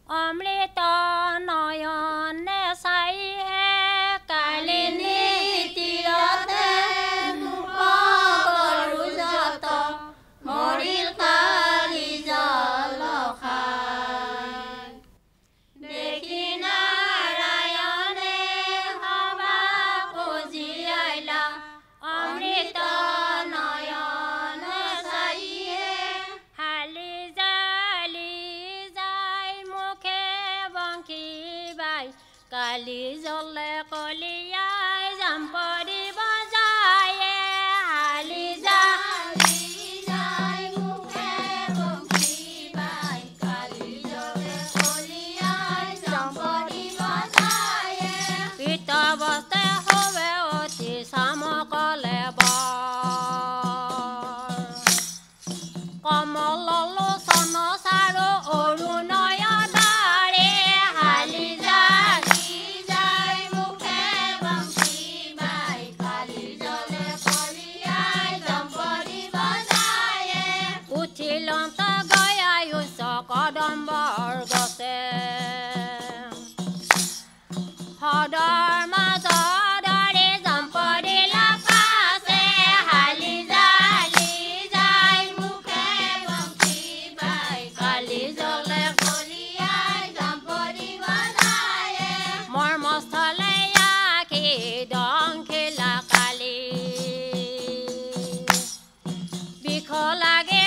অমৃত নয়নে চাইহে কালিনী তীৰতে গৰু যত মৰিল কালি জল খাই। দেখি নাৰায়ণে সভা কজিয়াইলা অমৃত নয়নে চাইহে হালি জালি কালি জলে কলিয়াই জাম্পৰি বজায়ে হালি জালি যাই মুখে বংশী বাই কালি জলে কলিয়াই জাম্পৰি বজায়ে পিত বস্তে হবে অতি চামকলে কমল লোচন চাৰো অৰুণয় কদম্বৰ গছে হদৰ মাজৰে জম্পৰি লাপাছে হালি জালি যাই মুখে বংশী বাই কালি জলে কলিয়াই জম্পৰি বজায়ে মৰ্মস্থলে আখি দংখিলা কালি বিষ লাগে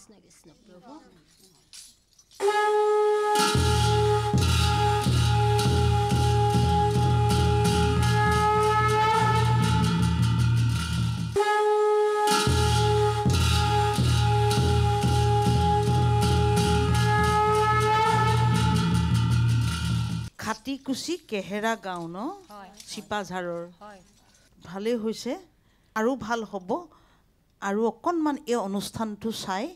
কৃষ্ণ কৃষ্ণ প্ৰভু খাটিকুচি কেহেৰা গাঁও ন চিপাঝাৰৰ ভালেই হৈছে আৰু ভাল হ'ব আৰু অকণমান এই অনুষ্ঠানটো চাই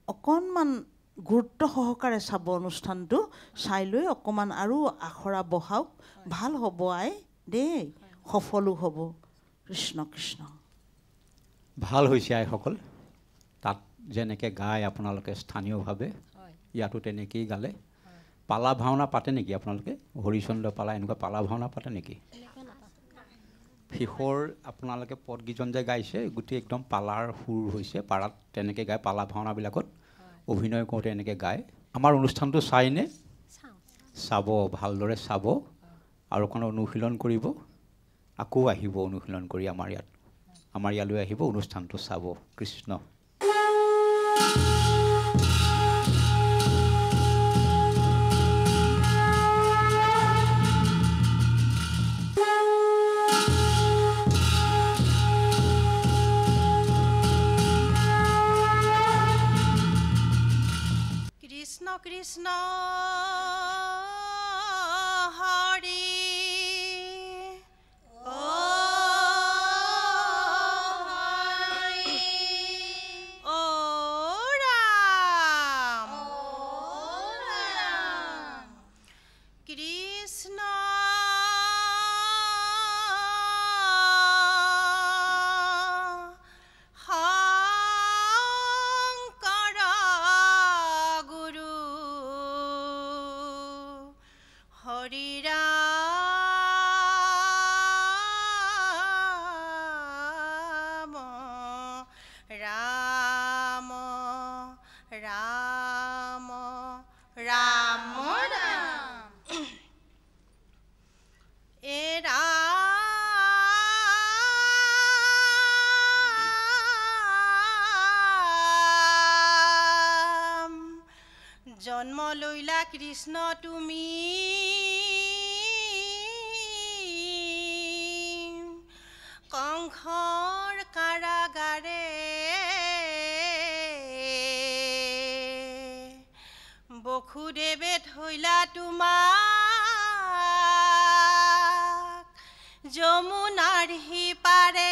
অকণমান গুৰুত্ব সহকাৰে চাব অনুষ্ঠানটো চাই লৈ অকণমান আৰু আখৰা বহাওক ভাল হ'ব আই দেই সফলো হ'ব কৃষ্ণ কৃষ্ণ ভাল হৈছে আইসকল তাত যেনেকৈ গায় আপোনালোকে স্থানীয়ভাৱে ইয়াতো তেনেকেই গালে পালা ভাওনা পাতে নেকি আপোনালোকে হৰিচন্দ্ৰ পালা এনেকুৱা পালা ভাওনা পাতে নেকি শেষৰ আপোনালোকে পদকেইজন যে গাইছে গোটেই একদম পালাৰ সুৰ হৈছে পাৰাত তেনেকৈ গায় পালা ভাওনাবিলাকত অভিনয় কৰোঁতে এনেকৈ গায় আমাৰ অনুষ্ঠানটো চাইনে চাব ভালদৰে চাব আৰু অকণ অনুশীলন কৰিব আকৌ আহিব অনুশীলন কৰি আমাৰ ইয়ালৈ আহিব অনুষ্ঠানটো চাব কৃষ্ণ কৃষ্ণ হৰি জন্ম লৈলা কৃষ্ণ তুমি কংসৰ কাৰাগাৰে বসুদেৱে থৈলা তোমাক যমুনাৰ সিপাৰে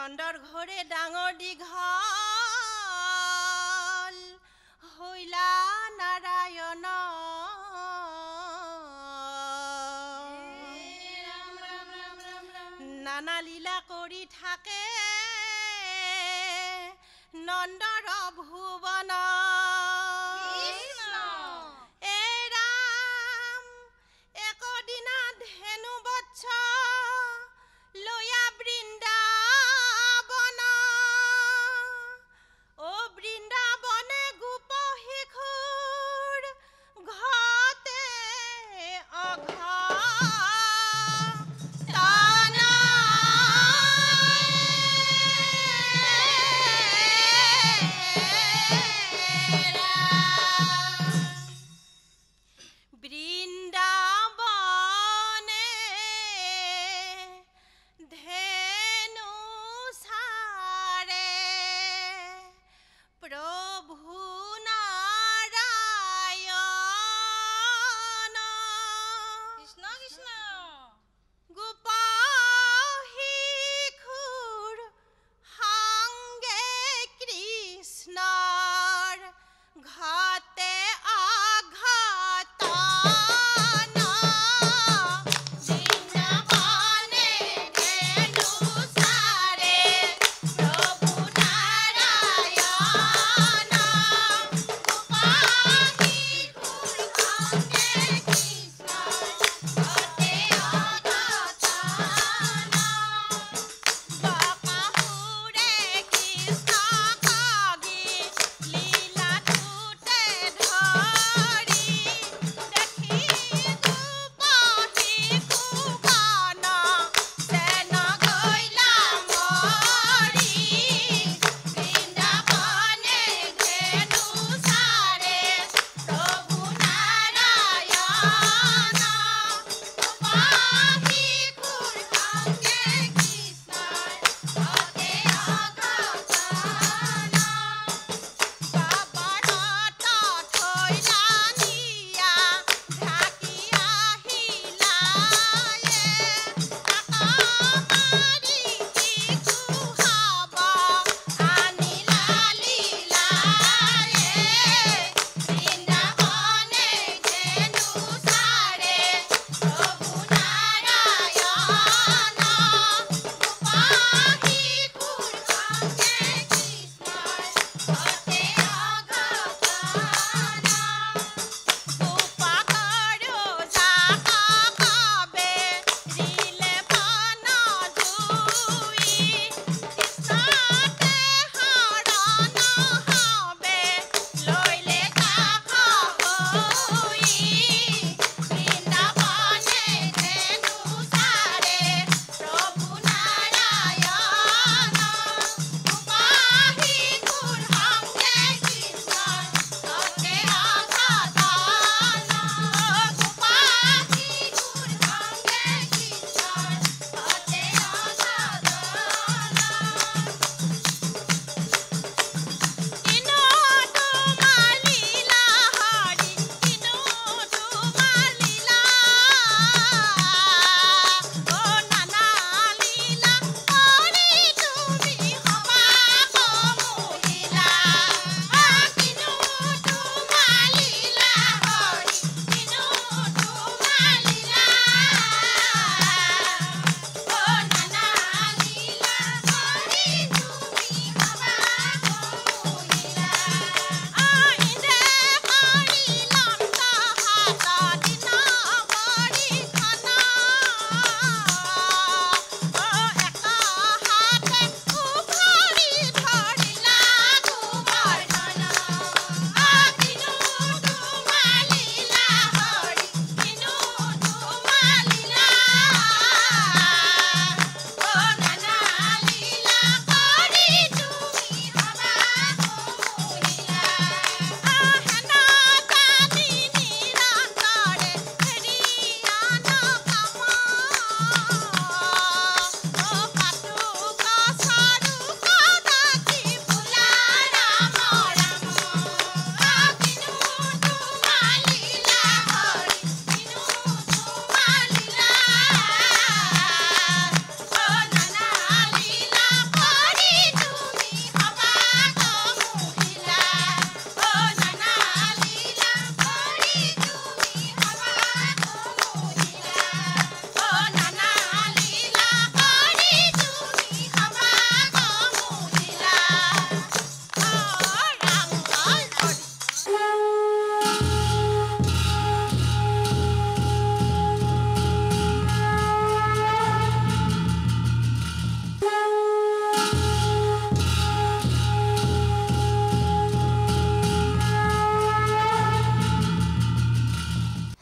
নন্দৰ ঘৰে ডাঙৰ দীঘল হৈলা নাৰায়ণ নানা লীলা কৰি থাকে নন্দৰ ভুৱন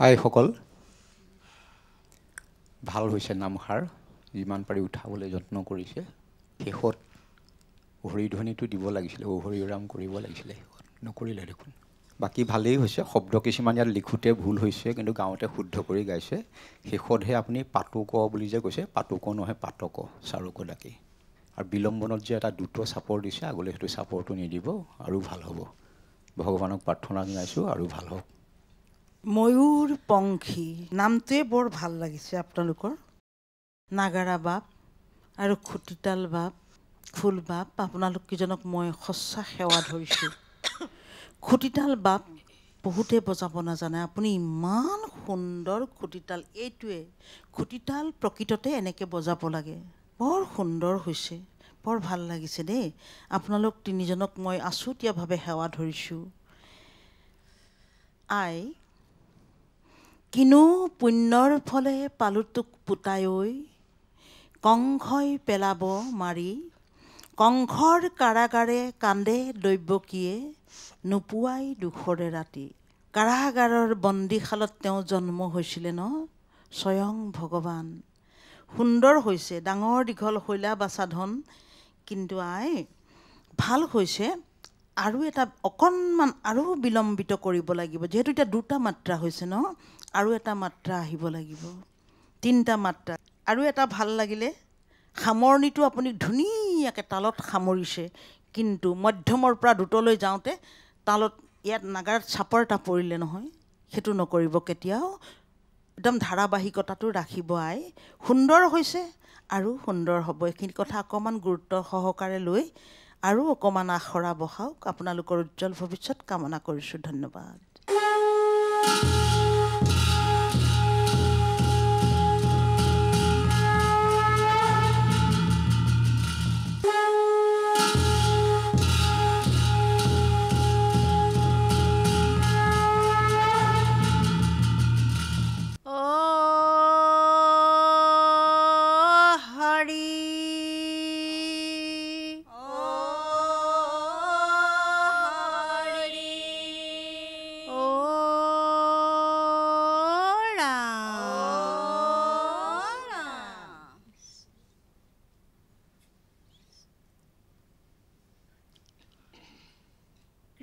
আইসকল, ভাল হৈছে নামষাৰ, যিমান পাৰি উঠাবলৈ যত্ন কৰিছে। শেষত হৰিধ্বনিটো দিব লাগিছিলে, হৰিৰাম কৰিব লাগিছিলে, শেষত নকৰিলে দেখোন। বাকী ভালেই হৈছে, শব্দ কিছুমান ইয়াত লিখোঁতে ভুল হৈছে, কিন্তু গাঁৱতে শুদ্ধ কৰি গাইছে। শেষতহে আপুনি পাতুক বুলি যে কৈছে, পাতুক নহয় পাতক, চাৰুক ডাকি। আৰু বিলম্বনত যে এটা দ্ৰুত চাপৰ দিছে, আগলৈ সেইটো চাপৰটো নিদিব, আৰু ভাল হ'ব। ভগৱানক প্ৰাৰ্থনা জনাইছোঁ, আৰু ভাল হওক। ময়ূৰ পংখী নামটোৱে বৰ ভাল লাগিছে আপোনালোকৰ। নাগাৰা বাপ আৰু খুটিতাল বাপ, ফুল বাপ, আপোনালোক কেইজনক মই সঁচা সেৱা ধৰিছোঁ। খুটিতাল বাপ বহুতে বজাব নাজানে, আপুনি ইমান সুন্দৰ খুটিতাল। এইটোৱে খুটিতাল প্ৰকৃততে এনেকৈ বজাব লাগে। বৰ সুন্দৰ হৈছে, বৰ ভাল লাগিছে দেই। আপোনালোক তিনিজনক মই আছুতীয়াভাৱে সেৱা ধৰিছোঁ। আই কিনো পুণ্যৰ ফলে পালো তোক পুতাই ঐ, কংসই পেলাব মাৰি, কংসৰ কাৰাগাৰে কান্দে দৈৱকীয়ে, নোপোৱাই দুখৰে ৰাতি। কাৰাগাৰৰ বন্দীশালত তেওঁ জন্ম হৈছিলে ন, স্বয়ং ভগৱান। সুন্দৰ হৈছে, ডাঙৰ দীঘল শৈলা বাচাধন। কিন্তু আই ভাল হৈছে, আৰু এটা অকণমান আৰু বিলম্বিত কৰিব লাগিব, যিহেতু এতিয়া দুটা মাত্ৰা হৈছে ন, আৰু এটা মাত্ৰা আহিব লাগিব, 3টা মাত্ৰা। আৰু এটা ভাল লাগিলে, সামৰণিটো আপুনি ধুনীয়াকৈ তালত সামৰিছে, কিন্তু মধ্যমৰ পৰা দ্ৰুতলৈ যাওঁতে তালত ইয়াত নাগাৰাত চাপৰ এটা পৰিলে নহয়, সেইটো নকৰিব কেতিয়াও। একদম ধাৰাবাহিকতাটো ৰাখিব আই। সুন্দৰ হৈছে আৰু সুন্দৰ হ'ব, এইখিনি কথা অকণমান গুৰুত্ব সহকাৰে লৈ আৰু অকণমান আখৰা বহাওক। আপোনালোকৰ উজ্জ্বল ভৱিষ্যত কামনা কৰিছোঁ। ধন্যবাদ।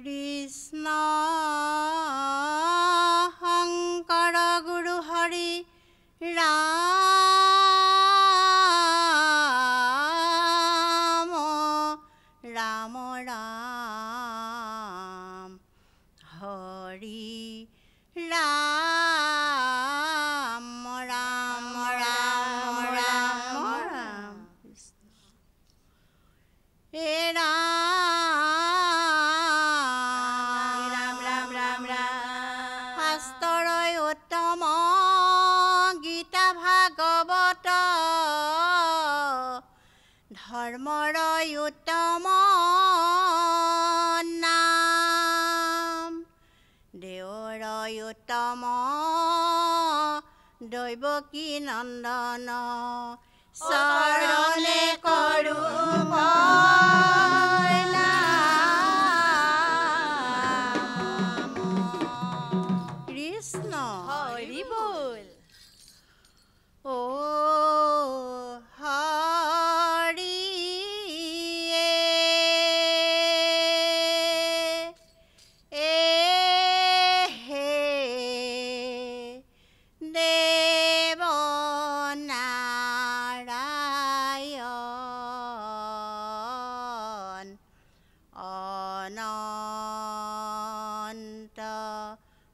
কৃষ্ণ শংকৰ গুৰু হৰি ৰাম, ৰাম ৰাম, হৰি ৰাম, ৰাম ৰাম ৰাম ৰাম, হে শাস্ত্ৰই উত্তম গীতা ভাগৱত, ধৰ্মৰই উত্তম নাম, দেৱৰই উত্তম দৈৱকী নন্দন, চৰণে কৰো কৃষ্ণ হৰি বল। ও হৰি হে দেৱ নাৰায়ণ, অনন্ত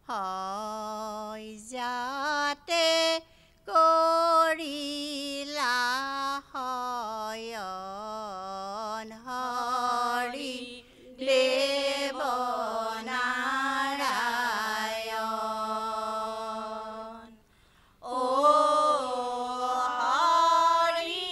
হয় যাতে কৰিলা শয়ন, হৰি দেৱ নাৰায়ণ। ও হৰি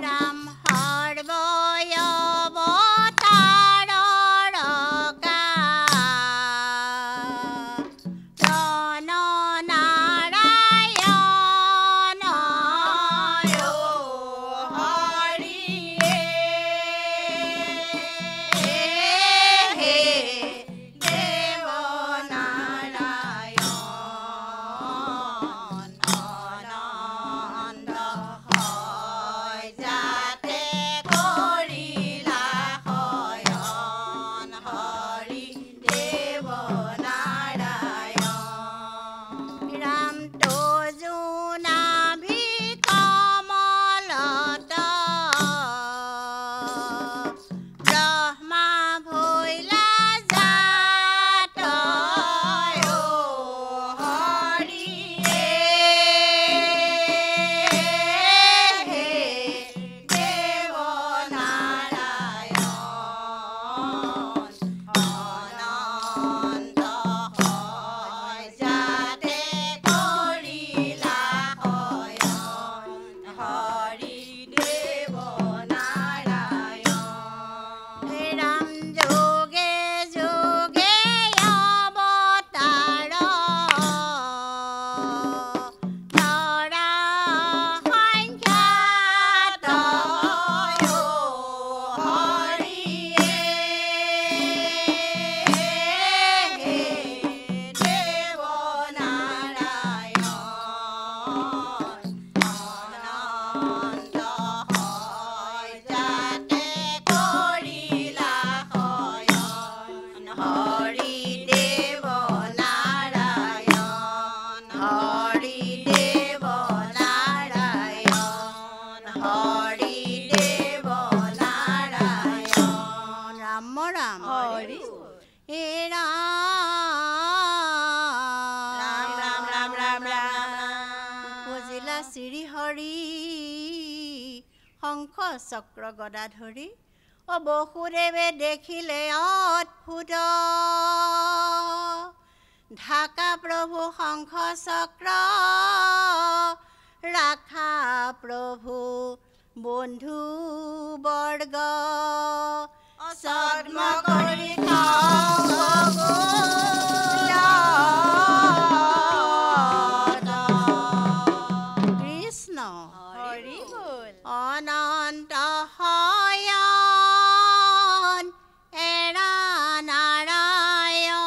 ৰাম সৰ্বয় অৱতাৰৰ জন নাৰায়ণ হৰিয়ে দেৱ নাৰায়ণ অনন্ত হয় যাতে কৰিলা শয়ন হৰি দেৱ নাৰায়ণ ৰাম তজুনাভি কমলত ব্ৰহ্মা ভৈলা জাত হৰিয়ে দেৱ নাৰায়ণ অনন্ত হয় যাতে কৰিলা শয়ন হৰি দেৱ নাৰায়ণ ৰাম যোগে যোগে অৱতাৰ নৰা সংখ্যাত হৰিয়ে দেৱ নাৰায়ণ অনন্ত হয় যাতে কৰিলা শয়ন হৰি দেৱ নাৰায়ণ হৰি দেৱ নাৰায়ণ হৰি দেৱ নাৰায়ণ ৰাম ৰাম হৰি হে ৰাম ৰাম ৰাম ৰাম ৰাম উপজিলা শ্ৰী হৰি শংখ চক্ৰ গদা ধৰি বসুদেৱে দেখিলে অদ্ভুত ঢাকা প্ৰভু শংখ চক্ৰ ৰাখা প্ৰভু বন্ধু বৰ্গ সদ্ম কৰি কৃষ্ণ হৰি বল অনন্ত শয়ন এৰা নাৰায়ণ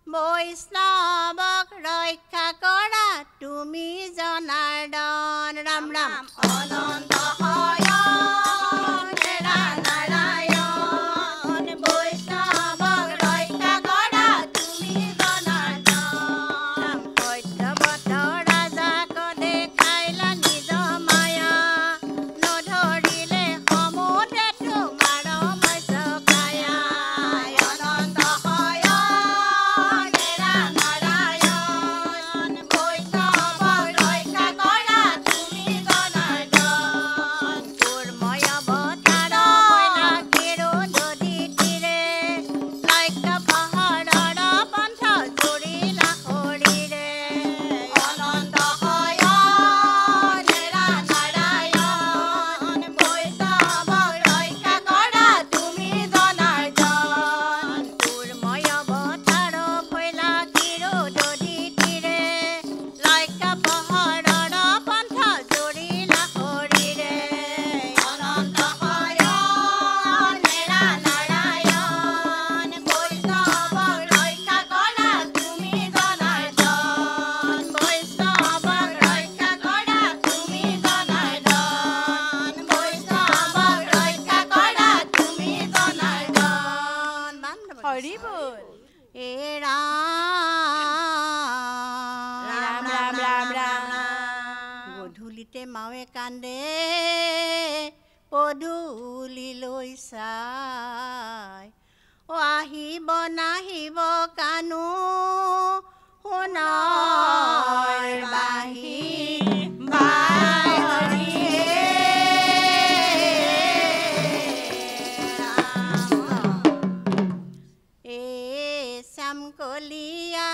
বৈষ্ণৱক ৰক্ষা কৰা তুমি জনাৰ্দন ৰাম ৰাম অনন্ত শয়ন এৰা নাৰায়ণ বৈষ্ণৱক ৰক্ষা কৰা তুমি জনাৰ্দন সত্যৱত ৰাজাক দেখাইলা নিজ মায়া নধৰিলে সমুদ্ৰে তোমাৰ মৎস্য কায়া অনন্ত শয়ন এৰা নাৰায়ণ বৈষ্ণৱক ৰক্ষা কৰা তুমি জনাৰ্দন কুৰ্ময় অৱতাৰ কৈলাসীৰো নদী তীৰে লক্ষ্য পাহাৰৰ পন্থ জুৰিলা শৰীৰে অনন্ত শয়ন এৰা নাৰায়ণ বৈষ্ণৱক ৰক্ষা কৰা তুমি জনাৰ্দন কুৰ্ময় অৱতাৰ কৈলাসীৰো নদী তীৰে লক্ষ্য পাহাৰৰ পন্থ জুৰিলা শৰীৰে অনন্ত শয়ন এৰা নাৰায়ণ বৈষ্ণৱক ৰক্ষা কৰা তুমি জনাৰ্দন বৈষ্ণৱক ৰক্ষা কৰা তুমি জনাৰ্দন বৈষ্ণৱক ৰক্ষা কৰা তুমি জনাৰ্দন হৰি বল হে ৰাম ৰাম ৰাম ৰাম গধূলিতে মাৱে কান্দে পদূলিলৈ চাই আহিব নাহিব কানো সোণৰ বাঁহী বাই হৰিয়ে শ্যাম কলিয়া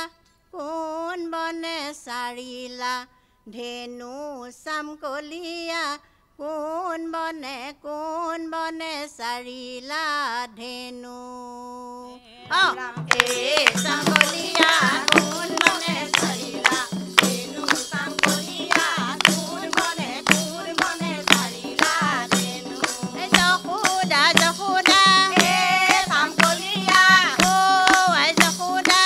কোন বনে চাৰিলা ধেনু চামকলীয়া কোন বনে চাৰিলা ধেনু চামকলীয়া কোন বনে চাৰিলা ধেনু চামকলীয়া কোন বনে চাৰিলা ধেনু যশোদা যশোদা চামকলীয়া অ আই যশোদা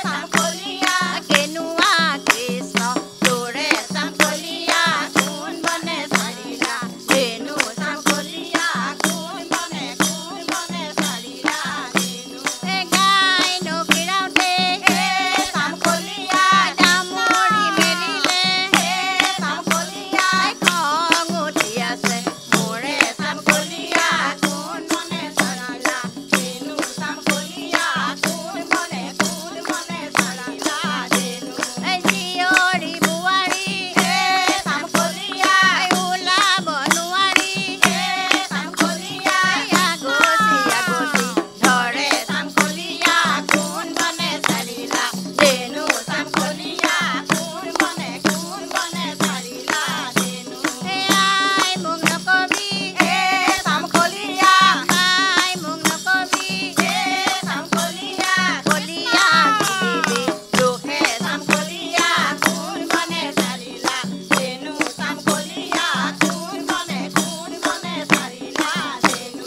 চামকলীয়া কেনুৱা কৃষ্ণ তোৰে চামকলীয়া কোন বনে চাৰিলা ধেনু চামকলীয়া কোন বনে চাৰিলা ধেনু গাই নকিৰাওঁতে চামকলীয়া ডামৰি মেলিলে চামকলীয়া খং উঠি আছে মোৰে চামকলীয়া কোন বনে চাৰিলা ধেনু চামকলীয়া কোন বনে চাৰিলা ধেনু জীয়ৰী বোৱাৰী চামকলীয়া ওলাব নোৱাৰি চামকলীয়া আগচি ধৰে চামকলীয়া কোন বনে চাৰিলা ধেনু চামকলীয়া কোন বনে চাৰিলা ধেনু আই মোক নকবি চামকলীয়া আই মোক নকবি চামকলীয়া কলীয়া দিবি দুখে চামকলীয়া কোন বনে চাৰিলা ধেনু চামকলীয়া কোন বনে চাৰিলা ধেনু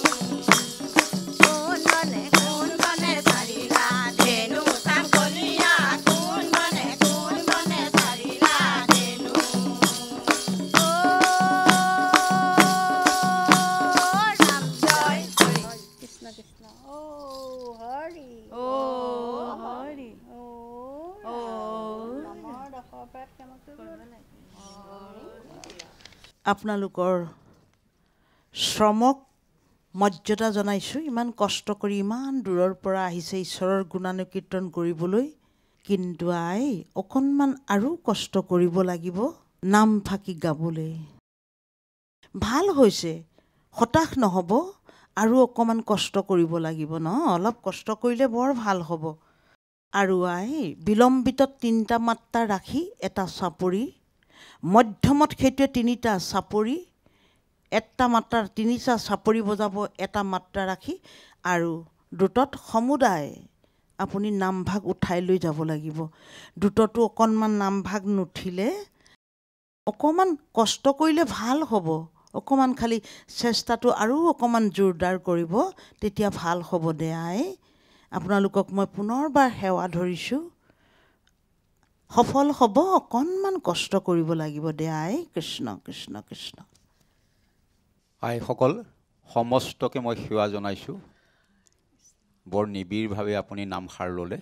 কোন বনে চাৰিলা ধেনু চামকলীয়া কোন বনে চাৰিলা ধেনু ৰাম জয় কৃষ্ণ কৃষ্ণ হৰি হৰি নামৰ দশৰ পৰা কেমন কৰিব লাগে আপোনালোকৰ শ্ৰমক মৰ্যাদা জনাইছোঁ। ইমান কষ্ট কৰি ইমান দূৰৰ পৰা আহিছে ঈশ্বৰৰ গুণানুকীৰ্তন কৰিবলৈ, কিন্তু আই অকণমান আৰু কষ্ট কৰিব লাগিব নাম ফাঁকি গাবলৈ। ভাল হৈছে, হতাশ নহ'ব, আৰু অকণমান কষ্ট কৰিব লাগিব ন, অলপ কষ্ট কৰিলে বৰ ভাল হ'ব। আৰু আই বিলম্বিতত 3টা মাত্ৰা ৰাখি এটা চাপৰি, মধ্যমত সেইটোৱে 3টা চাপৰি, 1টা মাত্ৰা 3টা চাপৰি বজাব, 1টা মাত্ৰা ৰাখি, আৰু দ্ৰুতত সমুদায় আপুনি নামভাগ উঠাই লৈ যাব লাগিব। দ্ৰুতটো অকণমান নামভাগ নুঠিলে, অকণমান কষ্ট কৰিলে ভাল হ'ব, অকণমান খালি চেষ্টাটো আৰু অকণমান জোৰদাৰ কৰিব, তেতিয়া ভাল হ'ব দে আই। আপোনালোকক মই পুনৰবাৰ সেৱা ধৰিছোঁ, সফল হ'ব, অকণমান কষ্ট কৰিব লাগিব দে আই। কৃষ্ণ কৃষ্ণ কৃষ্ণ। আইসকল সমস্তকে মই সেৱা জনাইছোঁ। বৰ নিবিড়ভাৱে আপুনি নামষাৰ ল'লে।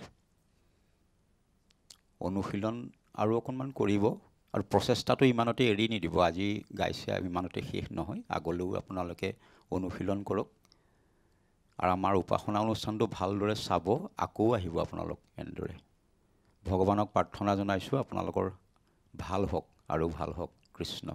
অনুশীলন আৰু অকণমান কৰিব, আৰু প্ৰচেষ্টাটো ইমানতে এৰি নিদিব। আজি গাইছে ইমানতে শেষ নহয়, আগলৈও আপোনালোকে অনুশীলন কৰক। আৰু আমাৰ উপাসনা অনুষ্ঠানটো ভালদৰে চাব, আকৌ আহিব আপোনালোক এনেদৰে। ভগৱানক প্ৰাৰ্থনা জনাইছোঁ আপোনালোকৰ ভাল হওক আৰু ভাল হওক। কৃষ্ণ।